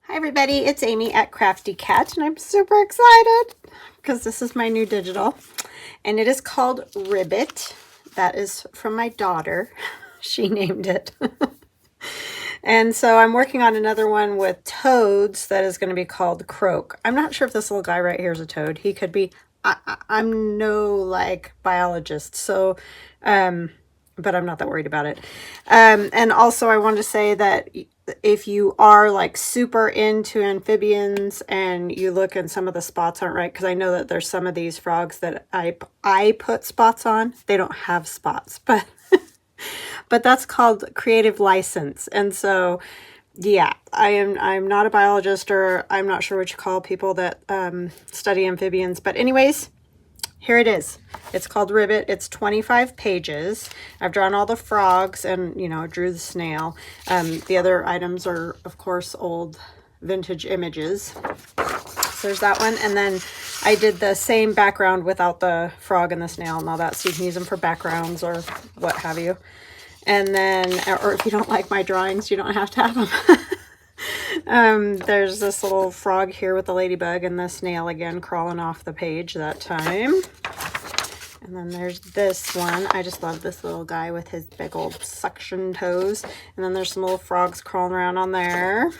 Hi everybody, it's Amy at Crafty Cat, and I'm super excited because this is my new digital, and it is called Ribbit. That is from my daughter. She named it. And so I'm working on another one with toads that is going to be called Croak. I'm not sure if this little guy right here is a toad. He could be. I'm no like biologist, so but I'm not that worried about it. And also I wanted to say that if you are like super into amphibians and you look and some of the spots aren't right, because I know that there's some of these frogs that I put spots on. They don't have spots, but but that's called creative license. And so yeah, I'm not a biologist, or I'm not sure what you call people that study amphibians, but anyways, here it is. It's called Ribbit. It's 25 pages. I've drawn all the frogs and, you know, drew the snail. The other items are, of course, old vintage images. So there's that one. And then I did the same background without the frog and the snail and all that. So you can use them for backgrounds or what have you. And then, or if you don't like my drawings, you don't have to have them. There's this little frog here with the ladybug and the snail again crawling off the page that time. And then there's this one. I just love this little guy with his big old suction toes. And then there's some little frogs crawling around on there.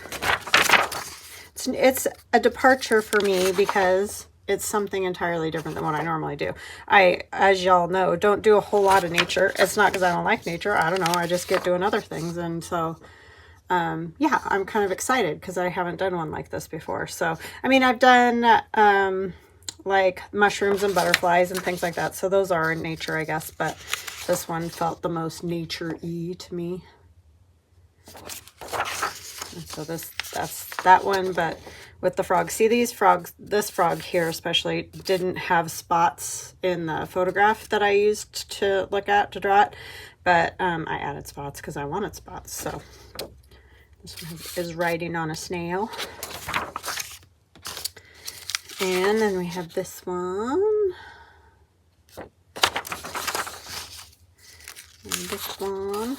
It's a departure for me because it's something entirely different than what I normally do. I, as y'all know, don't do a whole lot of nature. It's not because I don't like nature. I don't know. I just get doing other things. And so yeah, I'm kind of excited because I haven't done one like this before. So, I mean, I've done like mushrooms and butterflies and things like that. So those are in nature, I guess. But this one felt the most nature-y to me. And so that's that one, but with the frogs. See these frogs, this frog here especially didn't have spots in the photograph that I used to look at to draw it. But I added spots because I wanted spots. So this one is riding on a snail. And then we have this one. And this one.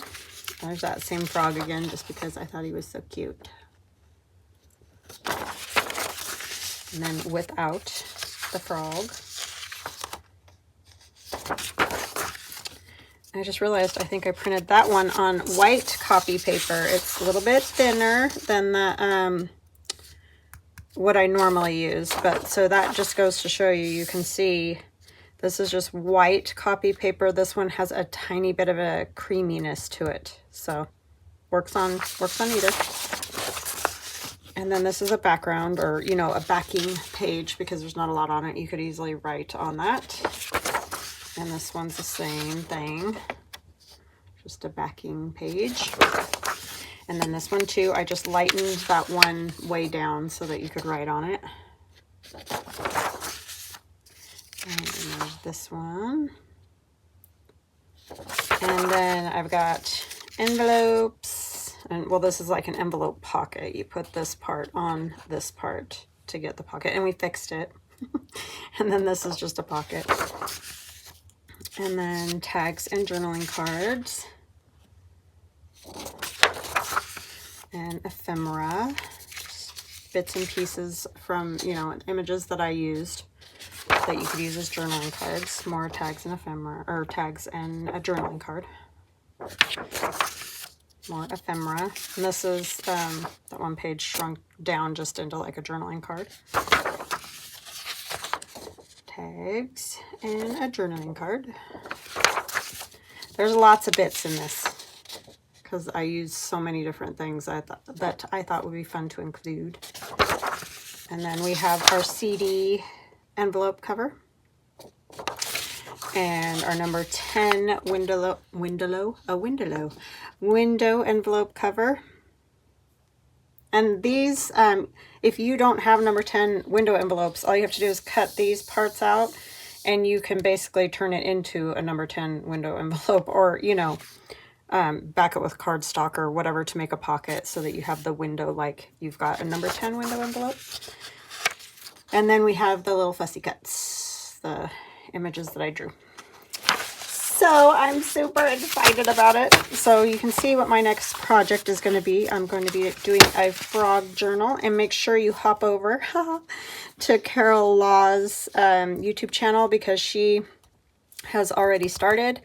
There's that same frog again, just because I thought he was so cute. And then without the frog. I just realized I think I printed that one on white copy paper. It's a little bit thinner than the what I normally use, but so that just goes to show you, you can see this is just white copy paper. This one has a tiny bit of a creaminess to it, so works on either. And then this is a background, or you know, a backing page, because there's not a lot on it. You could easily write on that. And this one's the same thing, just a backing page. And then this one too, I just lightened that one way down so that you could write on it. And there's this one. And then I've got envelopes. And well, this is like an envelope pocket. You put this part on this part to get the pocket, and we fixed it. And then this is just a pocket. And then tags and journaling cards. And ephemera, just bits and pieces from, you know, images that I used that you could use as journaling cards. More tags and ephemera, or tags and a journaling card. More ephemera. And this is that one page shrunk down just into like a journaling card. Tags and a journaling card. There's lots of bits in this, because I use so many different things I thought would be fun to include. And then we have our CD envelope cover and our number 10 window envelope cover. And these, if you don't have number 10 window envelopes, all you have to do is cut these parts out, and you can basically turn it into a number 10 window envelope, or, you know, back it with cardstock or whatever to make a pocket so that you have the window like you've got a number 10 window envelope. And then we have the little fussy cuts, the images that I drew. So I'm super excited about it. So you can see what my next project is going to be. I'm going to be doing a frog journal, and make sure you hop over to Carol Law's YouTube channel, because she has already started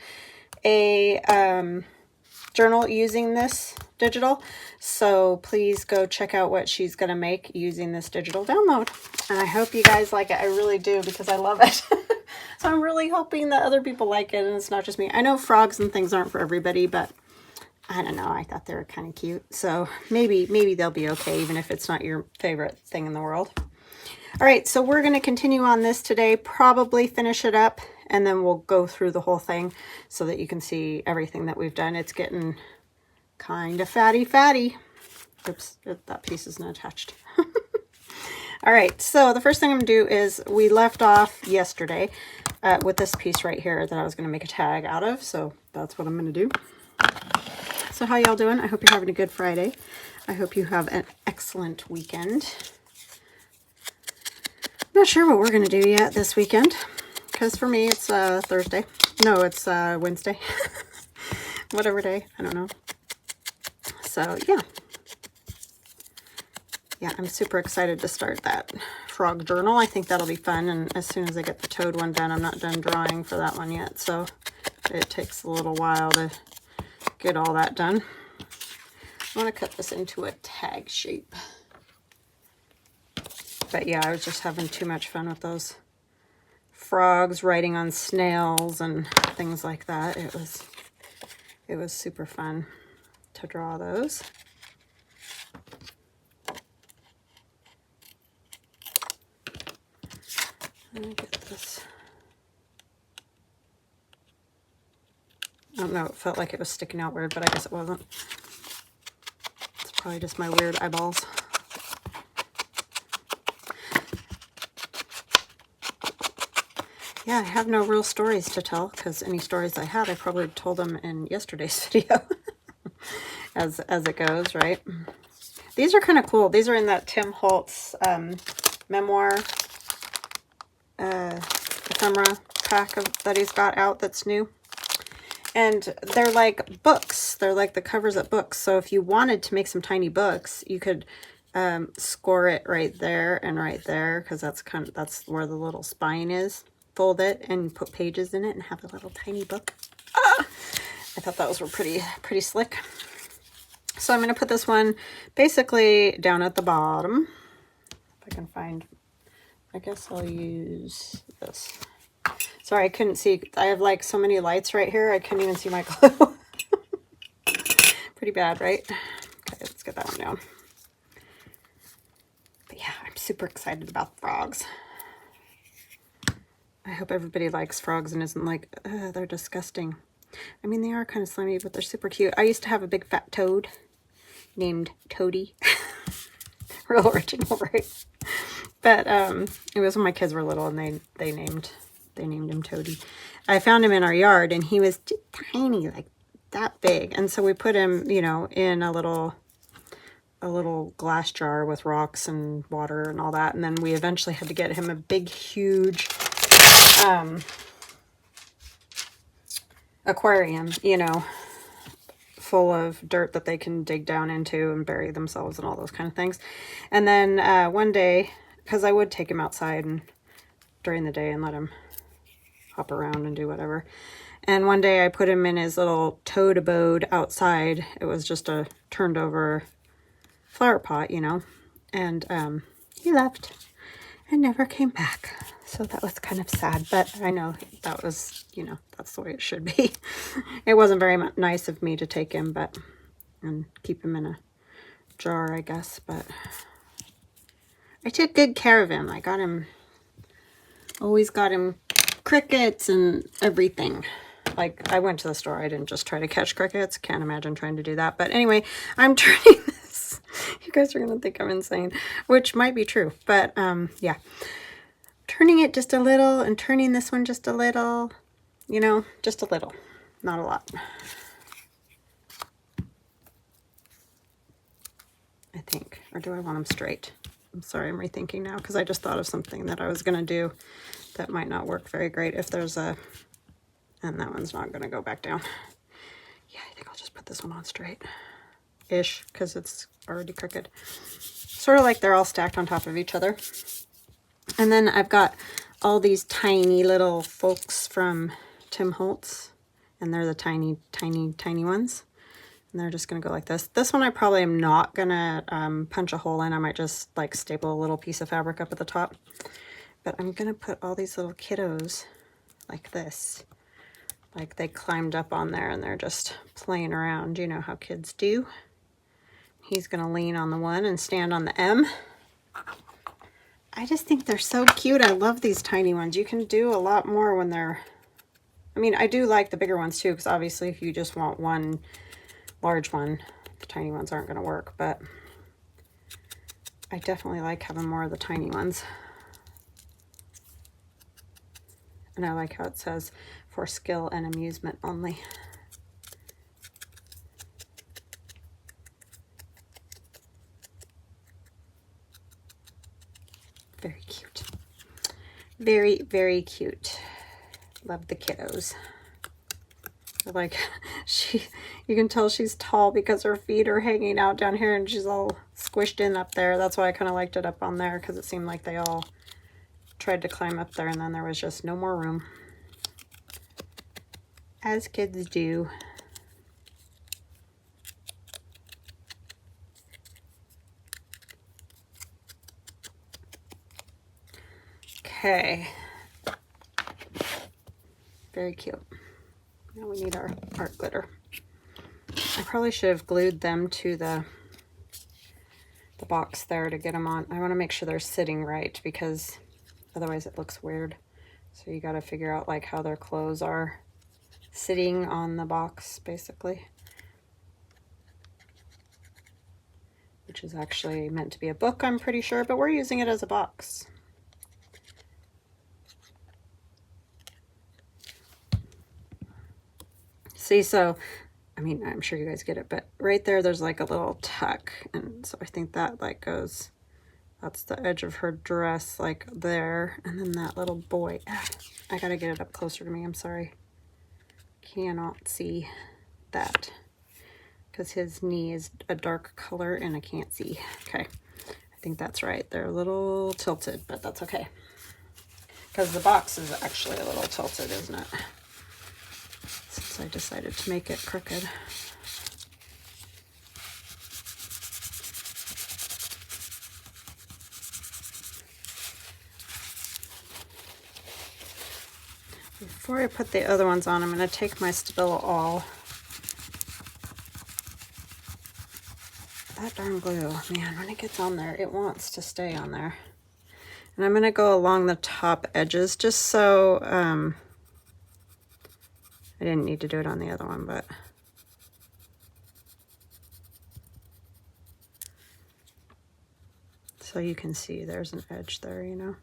a journal using this digital. So please go check out what she's going to make using this digital download. And I hope you guys like it. I really do, because I love it. So I'm really hoping that other people like it and it's not just me. I know frogs and things aren't for everybody, but I don't know. I thought they were kind of cute. So maybe they'll be okay, even if it's not your favorite thing in the world. All right, so we're going to continue on this today, probably finish it up, and then we'll go through the whole thing so that you can see everything that we've done. It's getting kind of fatty. Oops, that piece isn't attached. All right, so the first thing I'm going to do is, we left off yesterday with this piece right here that I was going to make a tag out of, so that's what I'm going to do. So how y'all doing? I hope you're having a good Friday. I hope you have an excellent weekend. I'm not sure what we're going to do yet this weekend, because for me it's Thursday. No, it's Wednesday. Whatever day, I don't know. So yeah, I'm super excited to start that frog journal. I think that'll be fun, and as soon as I get the toad one done, I'm not done drawing for that one yet, so it takes a little while to get all that done. I want to cut this into a tag shape. But yeah, I was just having too much fun with those frogs, writing on snails and things like that. It was super fun to draw those. Let me get this. I don't know, it felt like it was sticking out weird, but I guess it wasn't. It's probably just my weird eyeballs. Yeah, I have no real stories to tell, because any stories I had, I probably told them in yesterday's video. as it goes, right? These are kind of cool. These are in that Tim Holtz memoir ephemera pack that he's got out that's new. And they're like books. They're like the covers of books. So if you wanted to make some tiny books, you could score it right there and right there, because that's where the little spine is. Fold it and put pages in it and have a little tiny book. I thought those were pretty slick. So I'm going to put this one basically down at the bottom. If I can find, I guess I'll use this. Sorry, I couldn't see. I have like so many lights right here, I couldn't even see my glue. Pretty bad, right? Okay, let's get that one down. But yeah, I'm super excited about frogs. I hope everybody likes frogs and isn't like, they're disgusting. I mean, they are kind of slimy, but they're super cute. I used to have a big fat toad named Toady. Real original, right? But it was when my kids were little, and they named him Toady. I found him in our yard, and he was tiny, like that big. And so we put him, you know, in a little glass jar with rocks and water and all that. And then we eventually had to get him a big, huge aquarium, you know, full of dirt that they can dig down into and bury themselves and all those kind of things. And then one day, because I would take him outside and during the day and let him hop around and do whatever. And one day I put him in his little toad abode outside. It was just a turned over flower pot, you know, and he left and never came back. So that was kind of sad, but I know that was, you know, that's the way it should be. It wasn't very nice of me to take him, and keep him in a jar, I guess, but I took good care of him. I got him, always got him crickets and everything. Like, I went to the store. I didn't just try to catch crickets. Can't imagine trying to do that. But anyway, I'm turning this. You guys are going to think I'm insane, which might be true. But, yeah. Turning it just a little and turning this one just a little. You know, just a little. Not a lot. I think. Or do I want them straight? I'm sorry, I'm rethinking now because I just thought of something that I was going to do that might not work very great if there's a And that one's not going to go back down. Yeah, I think I'll just put this one on straight-ish because it's already crooked. Sort of like they're all stacked on top of each other. And then I've got all these tiny little folks from Tim Holtz. And they're the tiny, tiny, tiny ones. And they're just going to go like this. This one I probably am not going to punch a hole in. I might just like staple a little piece of fabric up at the top. But I'm going to put all these little kiddos like this. Like they climbed up on there and they're just playing around. You know how kids do. He's going to lean on the one and stand on the M. I just think they're so cute. I love these tiny ones. You can do a lot more when they're... I mean, I do like the bigger ones too, because obviously if you just want one large one, the tiny ones aren't going to work, but I definitely like having more of the tiny ones. And I like how it says for skill and amusement only. Very cute. Very, very cute. Love the kiddos. Like you can tell she's tall because her feet are hanging out down here and she's all squished in up there. That's why I kind of liked it up on there, because it seemed like they all tried to climb up there and then there was just no more room. As kids do. Okay. Very cute. Now we need our art glitter. I probably should have glued them to the box there to get them on. I want to make sure they're sitting right because otherwise it looks weird. So you got to figure out like how their clothes are sitting on the box basically. Which is actually meant to be a book, I'm pretty sure, but we're using it as a box. See, so, I mean, I'm sure you guys get it, but right there, there's like a little tuck. And so I think that like goes, that's the edge of her dress, like there. And then that little boy, I gotta get it up closer to me, I'm sorry. Cannot see that because his knee is a dark color and I can't see. Okay, I think that's right. They're a little tilted, but that's okay. Because the box is actually a little tilted, isn't it? Since I decided to make it crooked. Before I put the other ones on, I'm going to take my Stabilo All. That darn glue, man, when it gets on there, it wants to stay on there. And I'm going to go along the top edges just so, I didn't need to do it on the other one, but so you can see there's an edge there, you know.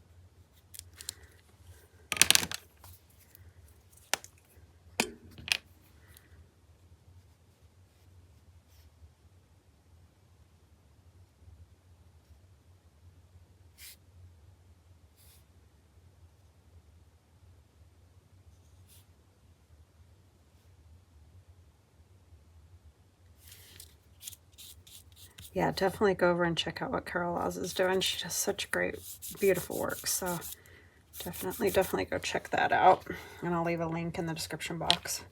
Yeah, definitely go over and check out what Carol Oz is doing. She does such great, beautiful work. So definitely go check that out. And I'll leave a link in the description box.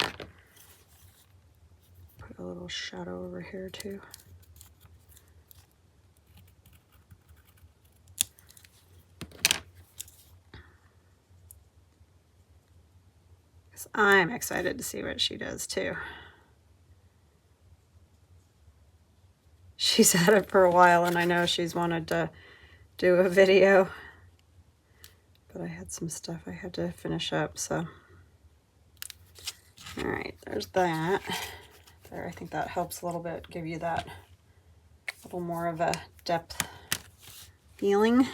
Put a little shadow over here too. Because I'm excited to see what she does too. She's had it for a while and I know she's wanted to do a video, but I had some stuff I had to finish up, so. All right, there's that. There, I think that helps a little bit, give you that little more of a depth feeling.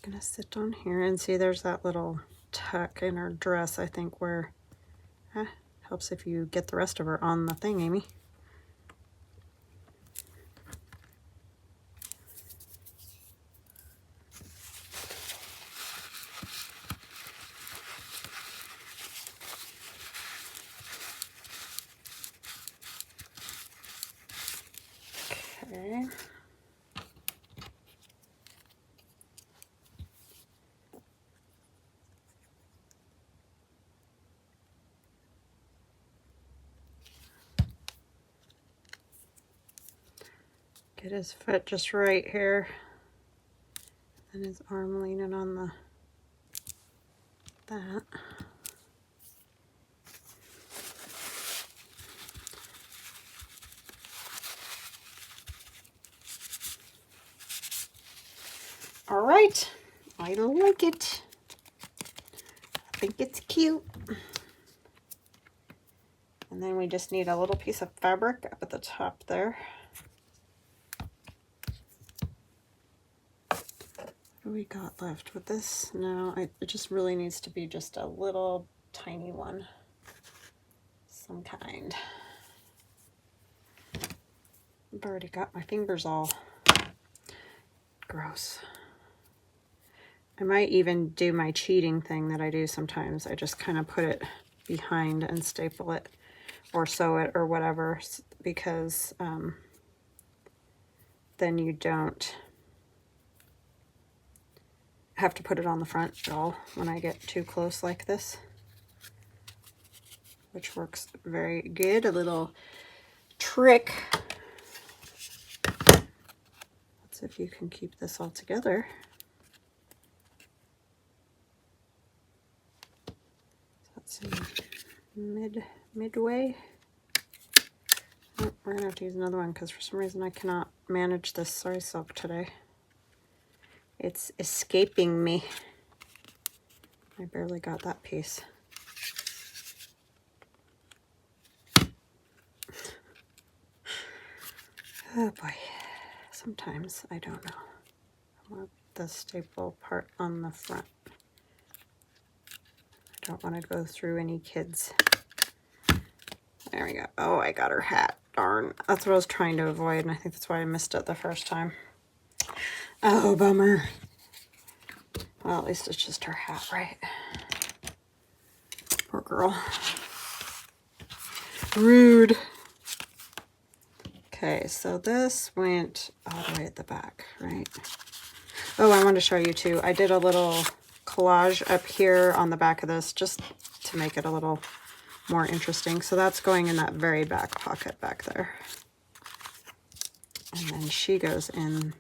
Gonna sit on here and see there's that little tuck in her dress, I think, where helps if you get the rest of her on the thing, Amy. Okay. Get his foot just right here. And his arm leaning on that. All right, I like it. I think it's cute. And then we just need a little piece of fabric up at the top there. What do we got left with this? No, it just really needs to be just a little tiny one. Some kind. I've already got my fingers all gross. I might even do my cheating thing that I do sometimes. I just kind of put it behind and staple it or sew it or whatever, because then you don't have to put it on the front at all when I get too close like this, which works very good. A little trick. Let's see if you can keep this all together. Let's see, midway. Oh, we're gonna have to use another one because for some reason I cannot manage this soy silk today. It's escaping me. I barely got that piece. Oh boy, sometimes I don't know. I want the staple part on the front. I don't want to go through any kids. There we go. Oh, I got her hat. Darn. That's what I was trying to avoid, and I think that's why I missed it the first time. Oh, bummer. Well, at least it's just her hat, right? Poor girl. Rude. Okay, so this went all the way at the back, right? Oh, I wanted to show you too. I did a little collage up here on the back of this just to make it a little more interesting. So that's going in that very back pocket back there. And then she goes in,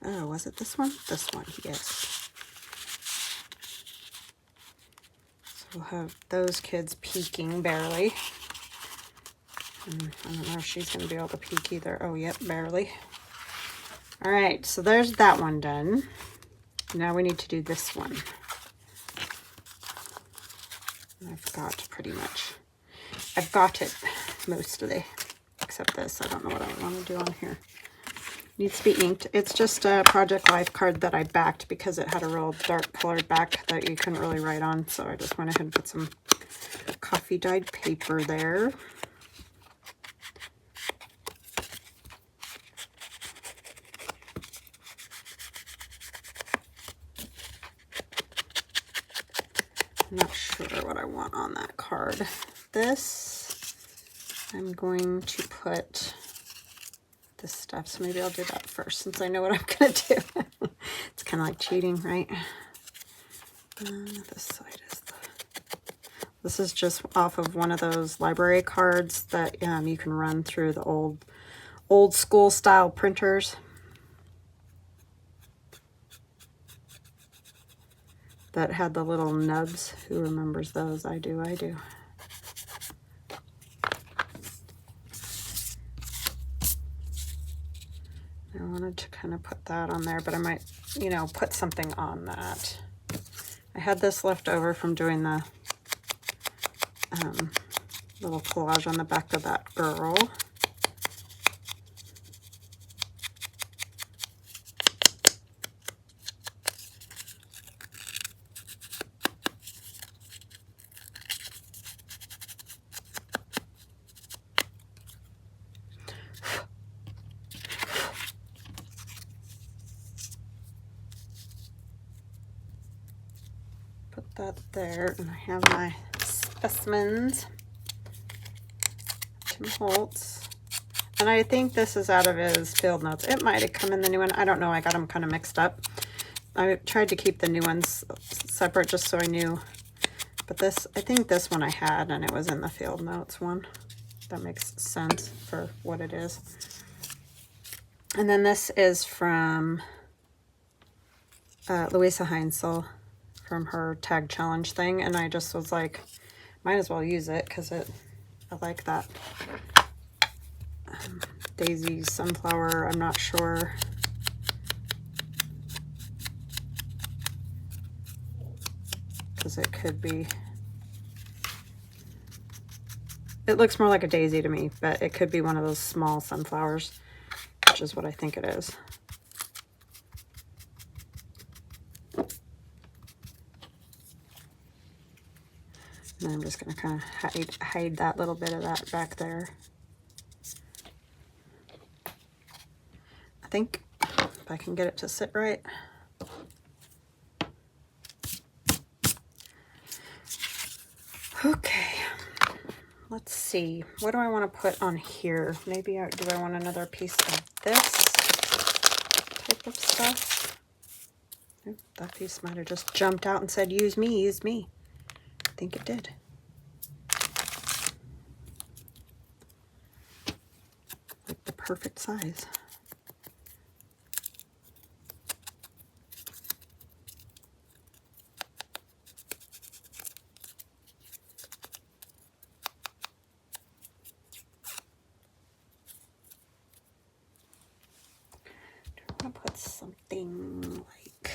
oh, was it this one? This one, yes. So we'll have those kids peeking barely. And I don't know if she's going to be able to peek either. Oh, yep, barely. All right, so there's that one done. Now we need to do this one. I've got pretty much, I've got it mostly, except this. I don't know what I want to do on here. Needs to be inked. It's just a Project Life card that I backed because it had a real dark colored back that you couldn't really write on. So I just went ahead and put some coffee dyed paper there. I'm not sure what I want on that card. This, I'm going to put this stuff, so maybe I'll do that first since I know what I'm going to do. It's kind of like cheating, right? This side is this is just off of one of those library cards that you can run through the old school style printers. That had the little nubs. Who remembers those? I do, I do. I wanted to kind of put that on there, but I might, you know, put something on that. I had this left over from doing the little collage on the back of that girl. Put that there, and I have my specimens. Holtz. And I think this is out of his field notes. It might have come in the new one. I don't know. I got them kind of mixed up. I tried to keep the new ones separate just so I knew. But this, I think this one I had, and it was in the field notes one. That makes sense for what it is. And then this is from Louisa Heinzel from her tag challenge thing. And I just was like, might as well use it because I like that. Daisy sunflower, I'm not sure. Because it could be, it looks more like a daisy to me, but it could be one of those small sunflowers, which is what I think it is. And I'm just going to kind of hide that little bit of that back there. I think if I can get it to sit right. Okay, let's see. What do I want to put on here? Maybe do I want another piece of this type of stuff? Oop, that piece might have just jumped out and said, use me, use me. I think it did. Like the perfect size. I'm gonna put something like,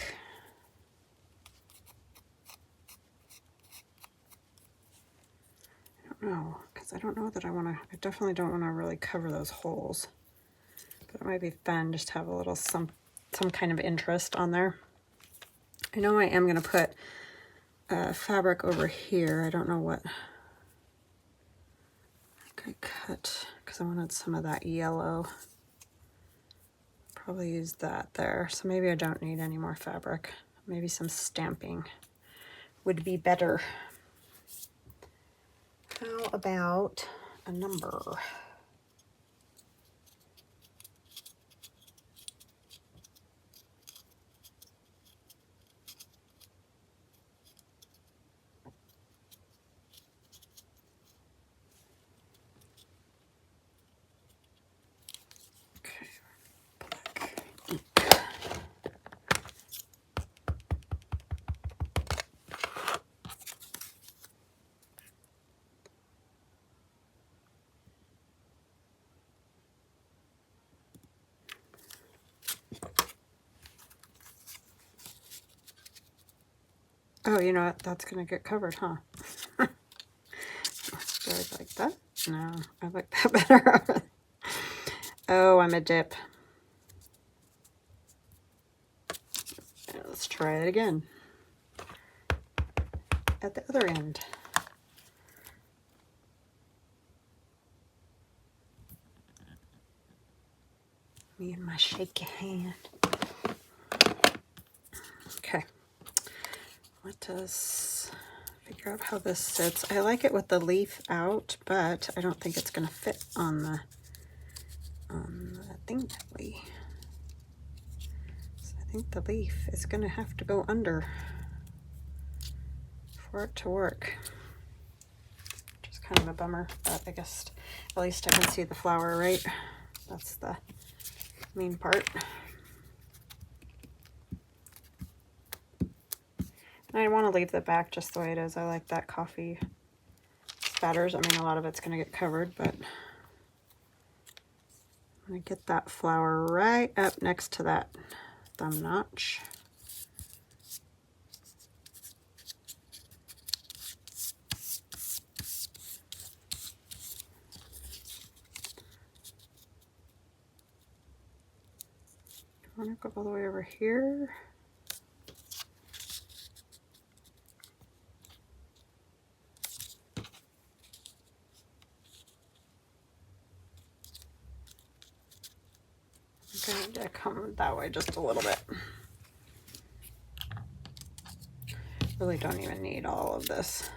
I don't know, because I don't know that I want to, I definitely don't want to really cover those holes. But it might be fun just to have a little some kind of interest on there. I know I am going to put fabric over here. I don't know what I cut because I wanted some of that yellow. Probably use that there. So maybe I don't need any more fabric. Maybe some stamping would be better. How about a number? Oh, you know what? That's going to get covered, huh? Do I like that? No, I like that better. Oh, I'm a dip. Let's try it again. At the other end. Me and my shaky hand. Okay. Let us figure out how this sits. I like it with the leaf out, but I don't think it's going to fit on the thingy. So I think the leaf is going to have to go under for it to work. Which is kind of a bummer, but I guess at least I can see the flower, right? That's the main part. And I want to leave the back just the way it is. I like that coffee spatters. I mean, a lot of it's going to get covered, but I'm going to get that flower right up next to that thumb notch. I want to go all the way over here. I'm going to come that way just a little bit. Really don't even need all of this.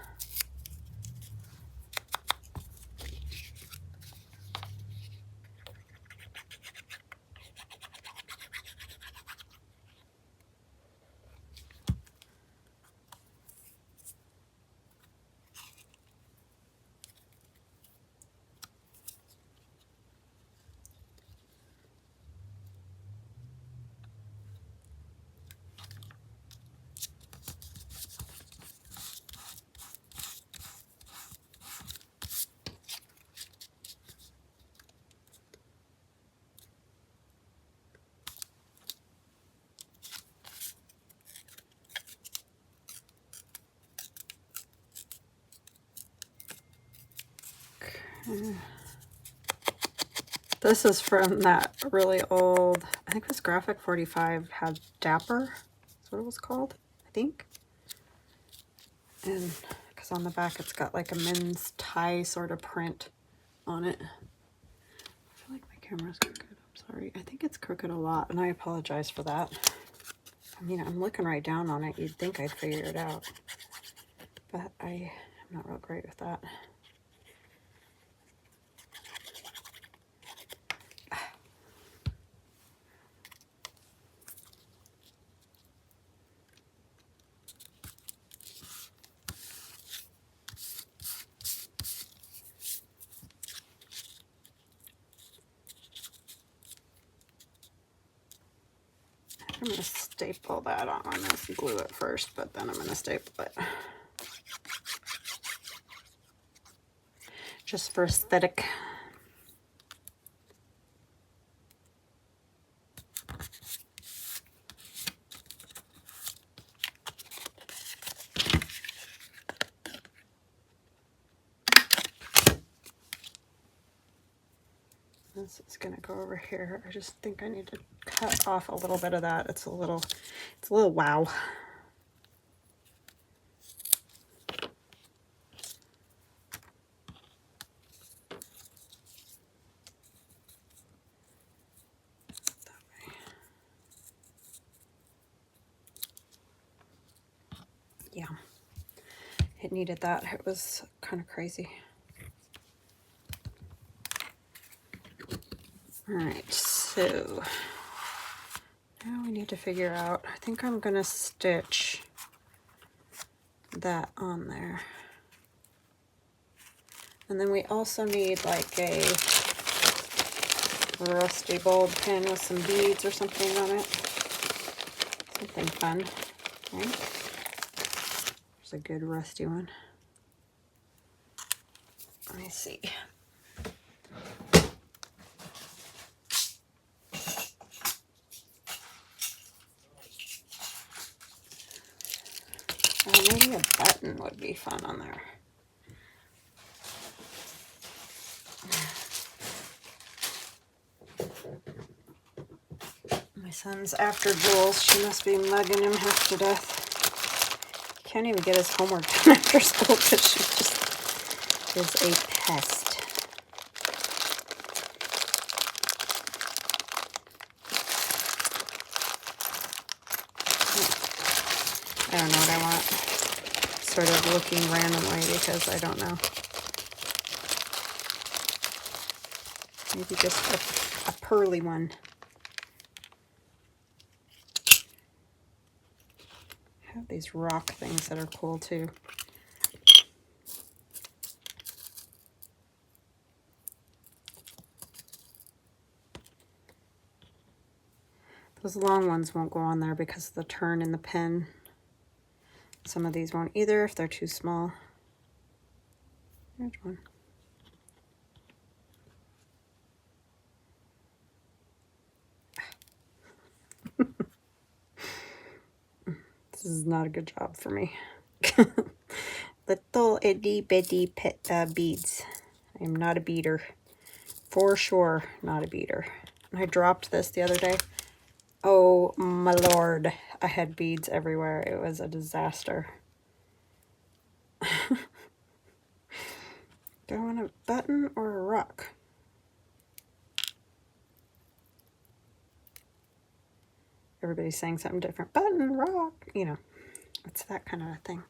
This is from that really old, I think it was Graphic 45 had Dapper. That's what it was called, I think. And because on the back it's got like a men's tie sort of print on it. I feel like my camera's crooked. I'm sorry. I think it's crooked a lot, and I apologize for that. I mean, I'm looking right down on it. You'd think I'd figure it out. But I am not real great with that. I'm going to staple that on. I'm going to glue it first, but then I'm going to staple it. Just for aesthetic. This is going to go over here. I just think I need to cut off a little bit of that. It's a little wow. Yeah, it needed that. It was kind of crazy. All right, so now we need to figure out, I think I'm going to stitch that on there. And then we also need like a rusty bulb pin with some beads or something on it. Something fun, right? There's a good rusty one. Let me see. Maybe a button would be fun on there. My son's after Jules. She must be mugging him half to death. He can't even get his homework done after school because she just is a pest. I don't know what I want. Sort of looking randomly because I don't know. Maybe just a pearly one. I have these rock things that are cool too. Those long ones won't go on there because of the turn in the pen. Some of these won't either if they're too small. There's one. This is not a good job for me. Little itty bitty beads. I am not a beater. For sure, not a beater. I dropped this the other day. Oh my lord. I had beads everywhere. It was a disaster. Do I want a button or a rock? Everybody's saying something different. Button, rock, you know, it's that kind of a thing.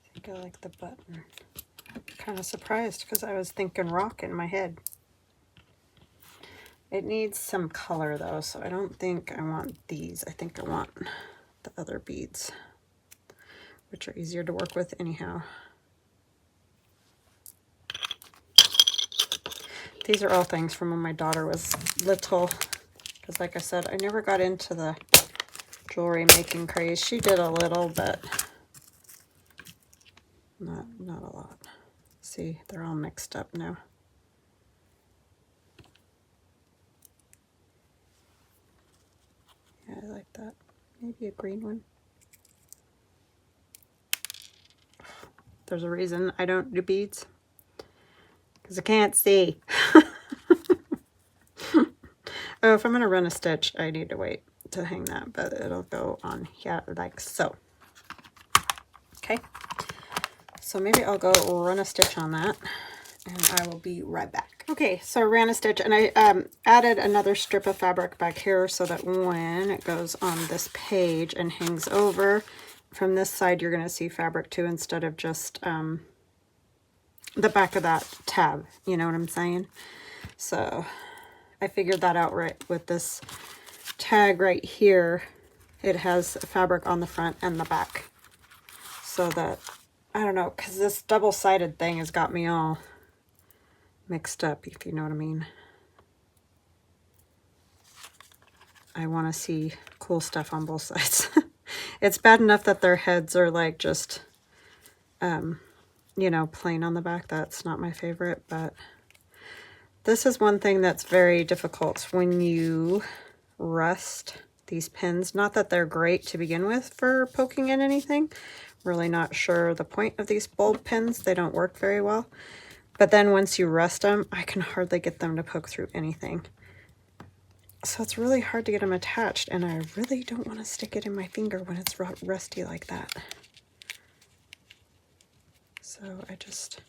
I think I like the button. I'm kind of surprised because I was thinking rock in my head. It needs some color though, so I don't think I want these. I think I want the other beads, which are easier to work with anyhow. These are all things from when my daughter was little, because like I said, I never got into the jewelry making craze. She did a little, but not a lot. See, they're all mixed up now. Yeah, I like that. Maybe a green one. There's a reason I don't do beads. Because I can't see. Oh, if I'm going to run a stitch, I need to wait to hang that, but it'll go on here like so. Okay. So maybe I'll go run a stitch on that, and I will be right back. Okay, so I ran a stitch, and I added another strip of fabric back here so that when it goes on this page and hangs over, from this side you're going to see fabric too, instead of just the back of that tab. You know what I'm saying? So I figured that out right with this tag right here. It has fabric on the front and the back, so that, I don't know, because this double-sided thing has got me all mixed up, if you know what I mean. I want to see cool stuff on both sides. It's bad enough that their heads are like just, you know, plain on the back. That's not my favorite, but this is one thing that's very difficult when you rust these pins. Not that they're great to begin with for poking in anything. Really not sure the point of these bulb pins. They don't work very well. But then once you rust them, I can hardly get them to poke through anything. So it's really hard to get them attached, and I really don't want to stick it in my finger when it's rusty like that. So I just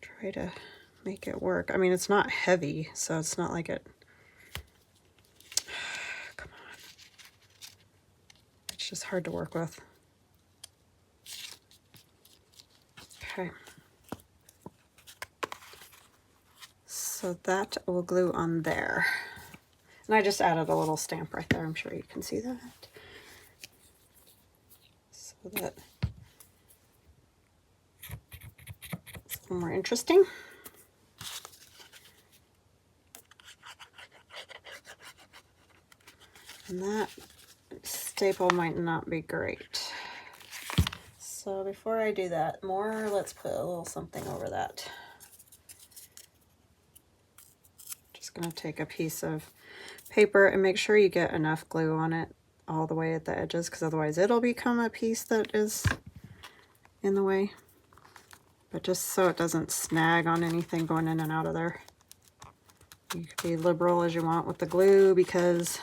try to make it work. I mean, it's not heavy, so it's not like it... Come on. It's just hard to work with. Okay. So that will glue on there. And I just added a little stamp right there. I'm sure you can see that. So that it's a little more interesting. And that staple might not be great. So before I do that more, let's put a little something over that. Just going to take a piece of paper and make sure you get enough glue on it all the way at the edges, because otherwise it'll become a piece that is in the way. But just so it doesn't snag on anything going in and out of there. You can be liberal as you want with the glue, because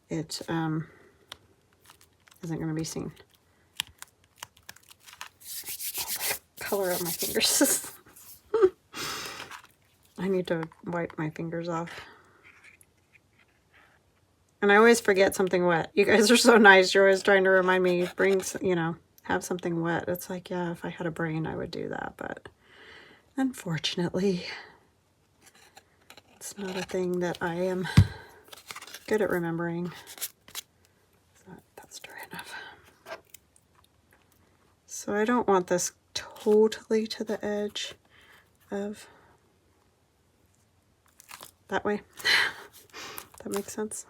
it isn't going to be seen. Oh, the color of my fingers. I need to wipe my fingers off. And I always forget something wet. You guys are so nice. You're always trying to remind me, bring, you know, have something wet. It's like, yeah, if I had a brain, I would do that. But unfortunately, it's not a thing that I am good at remembering. So that's dry enough. So I don't want this totally to the edge of that way. That makes sense.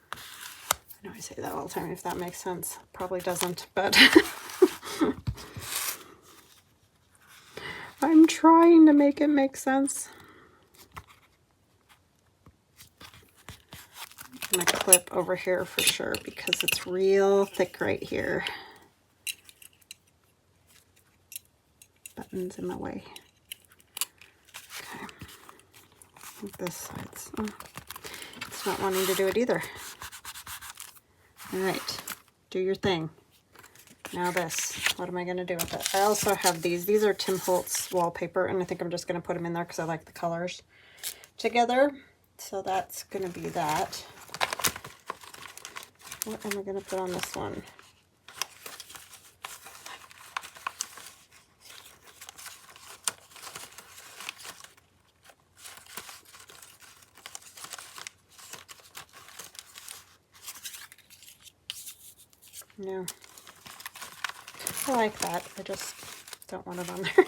I know I say that all the time, if that makes sense. Probably doesn't, but I'm trying to make it make sense. I'm gonna clip over here for sure because it's real thick right here. Buttons in my way. Okay. I think this side's, it's not wanting to do it either. All right, do your thing. Now this, what am I going to do with it? I also have these. These are Tim Holtz wallpaper, and I think I'm just going to put them in there because I like the colors together. So that's going to be that. What am I going to put on this one? No. I like that. I just don't want it on there.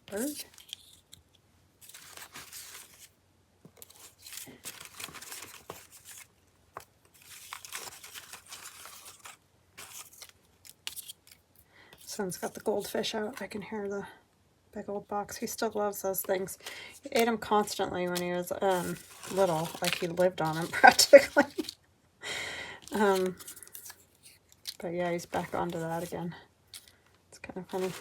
Bird. Sun's got the goldfish out. I can hear the Big old box. He still loves those things. He ate them constantly when he was little, like he lived on them practically. But yeah, he's back onto that again. It's kind of funny.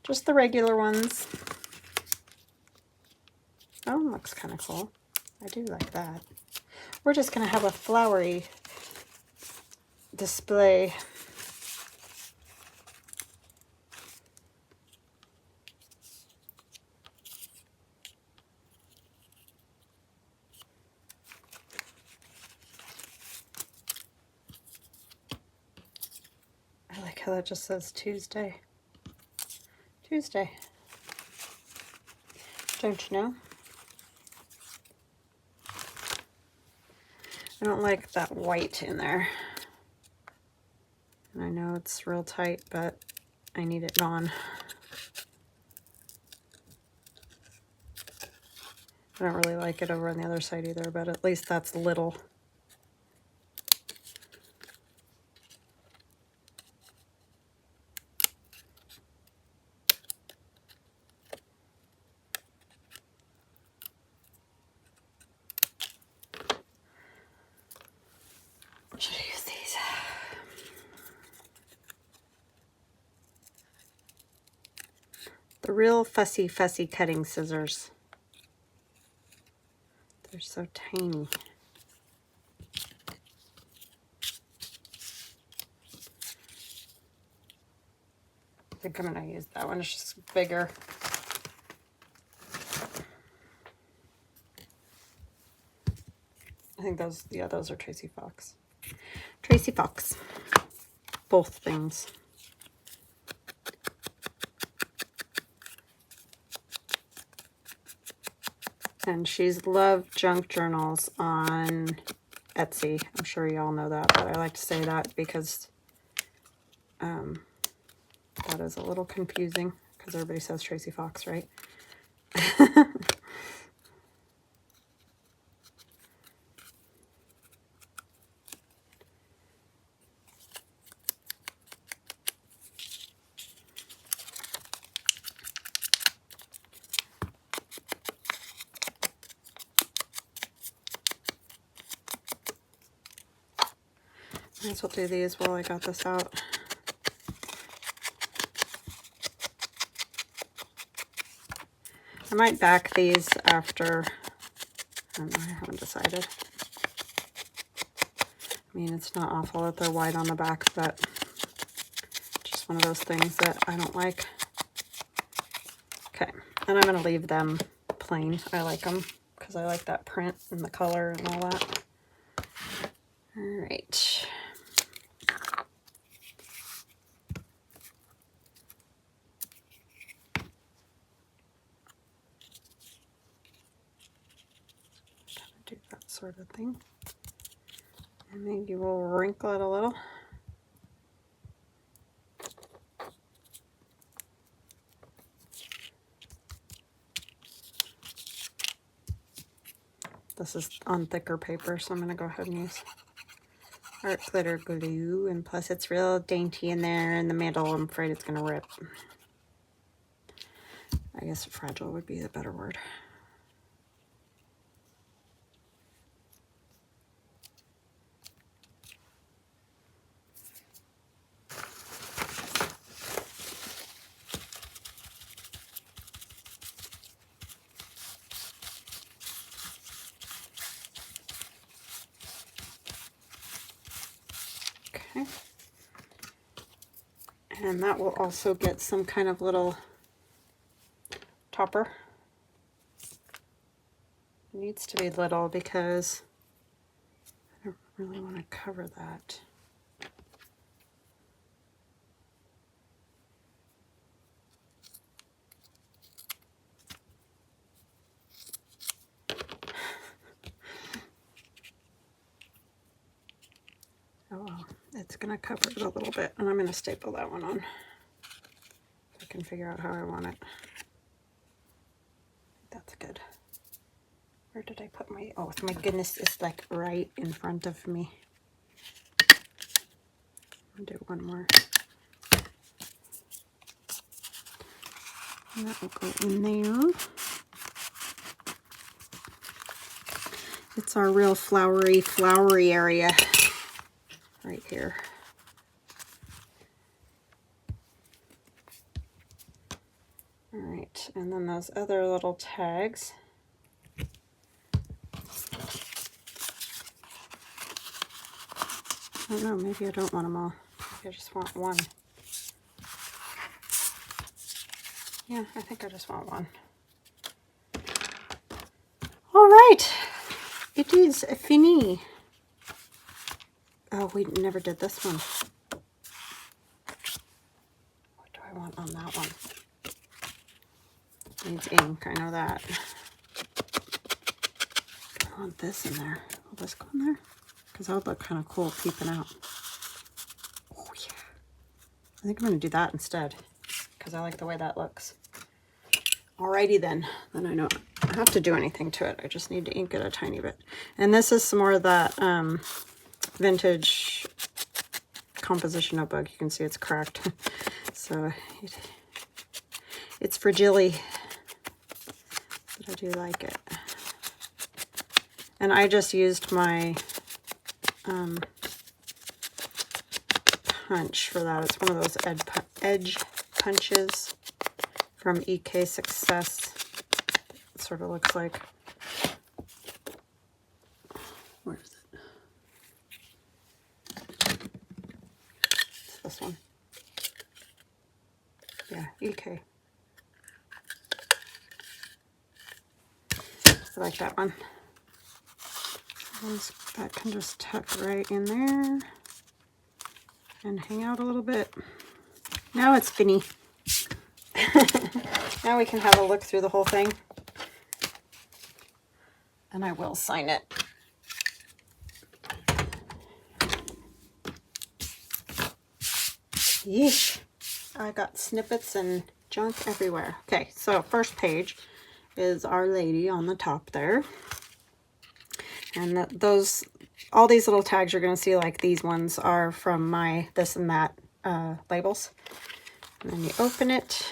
Just the regular ones. Oh, looks kind of cool. I do like that. We're just going to have a flowery display. I like how that just says Tuesday. Tuesday. Don't you know? I don't like that white in there. And I know it's real tight, but I need it gone. I don't really like it over on the other side either, but at least that's little. Should I use these? The real fussy cutting scissors. They're so tiny. I think I'm going to use that one. It's just bigger. I think those, yeah, those are Tracy Fox. Tracy Fox. Both things. And she's loved junk journals on Etsy. I'm sure you all know that, but I like to say that because that is a little confusing because everybody says Tracy Fox, right? Might as well do these while I got this out. I might back these after, I don't know, I haven't decided. I mean, it's not awful that they're white on the back, but just one of those things that I don't like. Okay, and I'm going to leave them plain. I like them because I like that print and the color and all that. All right. Do that sort of thing. And maybe we'll wrinkle it a little. This is on thicker paper, so I'm going to go ahead and use art glitter glue. And plus it's real dainty in there in the middle. I'm afraid it's going to rip. I guess fragile would be the better word. Okay. And that will also get some kind of little topper. It needs to be little because I don't really want to cover that. Oh well, it's going to cover it a little bit, and I'm going to staple that one on. If I can figure out how I want it. That's good. Where did I put my, oh my goodness, it's like right in front of me. I'll do one more And that will go in there. It's our real flowery area right here. All right, and then those other little tags. I don't know, maybe I don't want them all. Maybe I just want one. Yeah, I think I just want one. All right, it is fini. Oh, we never did this one. What do I want on that one? Needs ink, I know that. I want this in there. Will this go in there? Because that would look kind of cool peeping out. Oh yeah. I think I'm going to do that instead because I like the way that looks. Alrighty then. Then I know I don't have to do anything to it. I just need to ink it a tiny bit. And this is some more of that vintage composition notebook. You can see it's cracked. So it's fragile, but I do like it. And I just used my punch for that. It's one of those edge punches from EK Success. It sort of looks like. Where is it? It's this one. Yeah, EK. I like that one. That can just tuck right in there and hang out a little bit. Now it's fini. Now we can have a look through the whole thing. And I will sign it. Yeesh. I got snippets and junk everywhere. Okay, so first page is Our Lady on the top there. And all these little tags you're going to see, like these ones, are from my this and that labels. And then you open it,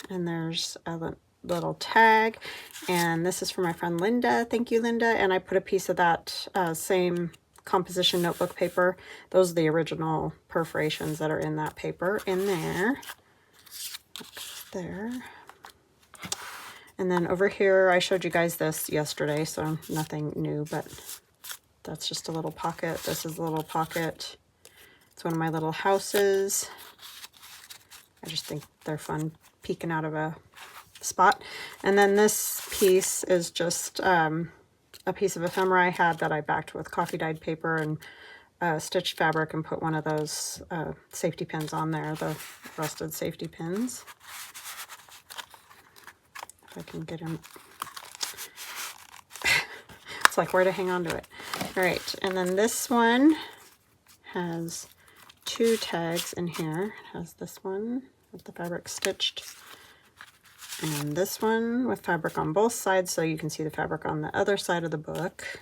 and there's a little tag. And this is for my friend Linda. Thank you, Linda. And I put a piece of that same composition notebook paper. Those are the original perforations that are in that paper in there. There. And then over here, I showed you guys this yesterday, so nothing new, but that's just a little pocket. This is a little pocket. It's one of my little houses. I just think they're fun peeking out of a spot. And then this piece is just a piece of ephemera I had that I backed with coffee dyed paper and stitched fabric and put one of those safety pins on there, the rusted safety pins. If I can get him. It's like where to hang on to it. All right, and then this one has two tags in here. It has this one with the fabric stitched, and this one with fabric on both sides, so you can see the fabric on the other side of the book.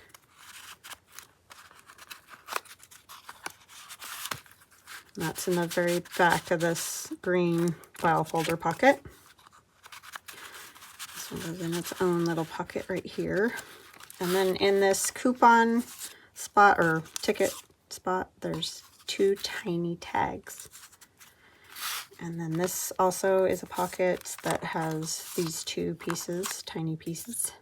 And that's in the very back of this green file folder pocket. This one goes in its own little pocket right here. And then in this coupon spot or ticket spot, there's two tiny tags. And then this also is a pocket that has these two pieces, tiny pieces.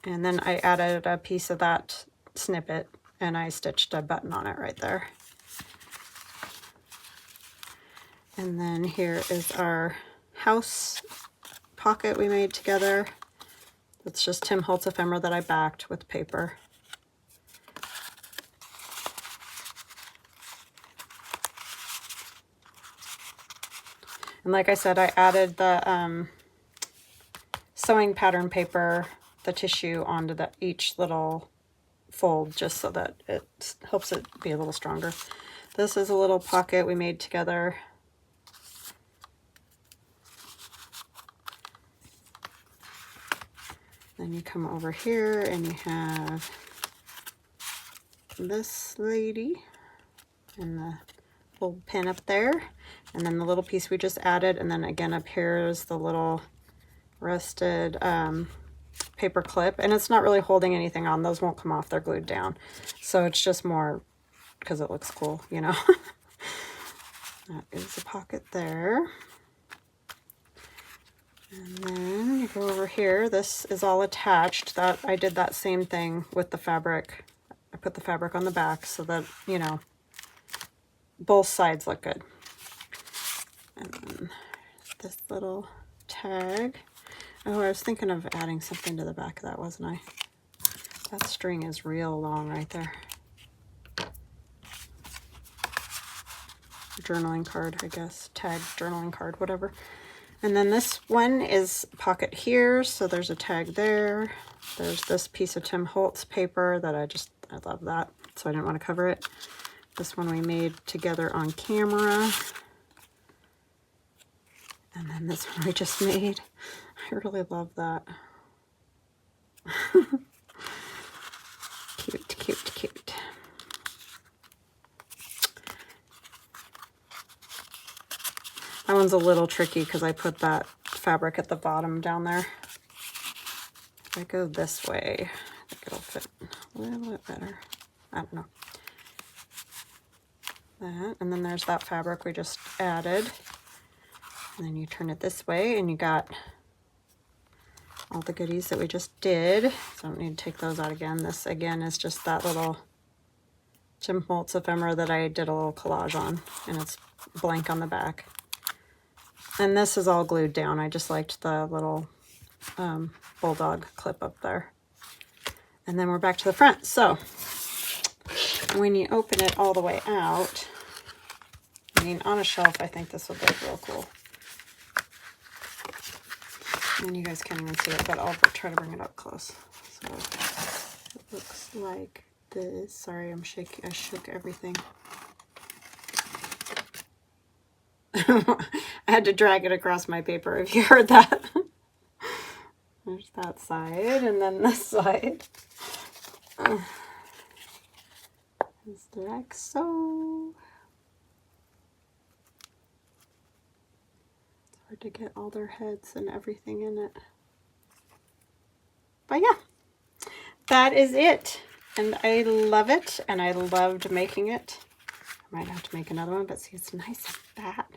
And then I added a piece of that snippet and I stitched a button on it right there. And then here is our house pocket we made together. It's just Tim Holtz ephemera that I backed with paper. And like I said, I added the sewing pattern paper, the tissue, onto each little fold just so that it helps it be a little stronger. This is a little pocket we made together. Then you come over here and you have this lady and the little pin up there, and then the little piece we just added, and then again up here is the little rusted paper clip, and it's not really holding anything on. Those won't come off, they're glued down. So it's just more because it looks cool, you know. That is a pocket there. And then you go over here. This is all attached. That I did that same thing with the fabric. I put the fabric on the back so that, you know, both sides look good. And then this little tag. Oh, I was thinking of adding something to the back of that, wasn't I? That string is real long right there. Journaling card, I guess. Tag, journaling card, whatever. And then this one is pocket here, so there's a tag there. There's this piece of Tim Holtz paper that I love that, so I didn't want to cover it. This one we made together on camera. And then this one we just made. I really love that. Cute, cute, cute. That one's a little tricky because I put that fabric at the bottom down there. If I go this way, I think it'll fit a little bit better. I don't know. That, and then there's that fabric we just added. And then you turn it this way and you got all the goodies that we just did. So I don't need to take those out again. This again is just that little Tim Holtz ephemera that I did a little collage on, and it's blank on the back. And this is all glued down. I just liked the little bulldog clip up there. And then we're back to the front. So when you open it all the way out, I mean, on a shelf, I think this would look real cool. And you guys can't even see it, but I'll try to bring it up close. So it looks like this. Sorry, I'm shaking. I shook everything. I had to drag it across my paper if you heard that. There's that side, and then this side is like so. It's hard to get all their heads and everything in it. But yeah, that is it. And I love it, and I loved making it. I might have to make another one, but see, it's nice and fat.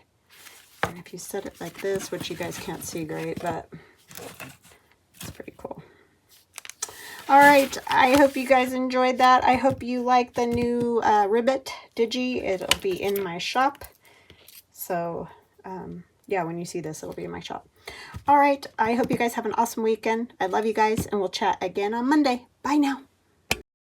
And if you set it like this, which you guys can't see great, but it's pretty cool. All right, I hope you guys enjoyed that. I hope you like the new Ribbit Digi. It'll be in my shop. So, yeah, when you see this, it'll be in my shop. All right, I hope you guys have an awesome weekend. I love you guys, and we'll chat again on Monday. Bye now.